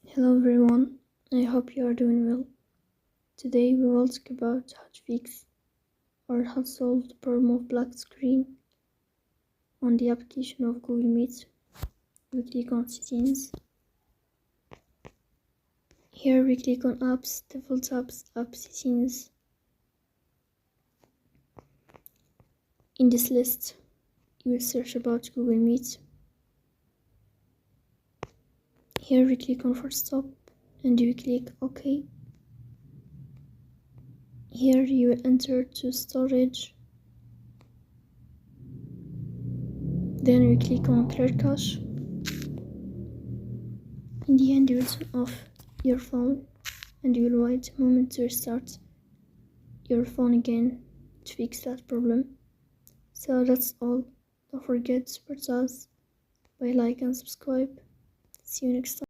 Hello everyone, I hope you are doing well. Today we will talk about how to fix or how to solve the problem of black screen on the application of Google Meet. We click on settings. Here we click on apps, default apps, app settings. In this list you will search about Google Meet. Here we click on First Stop and you click OK. Here you will enter to storage. Then we click on Clear Cache. In the end, you will turn off your phone and you will wait a moment to restart your phone again to fix that problem. So that's all. Don't forget to support us by like and subscribe. See you next time.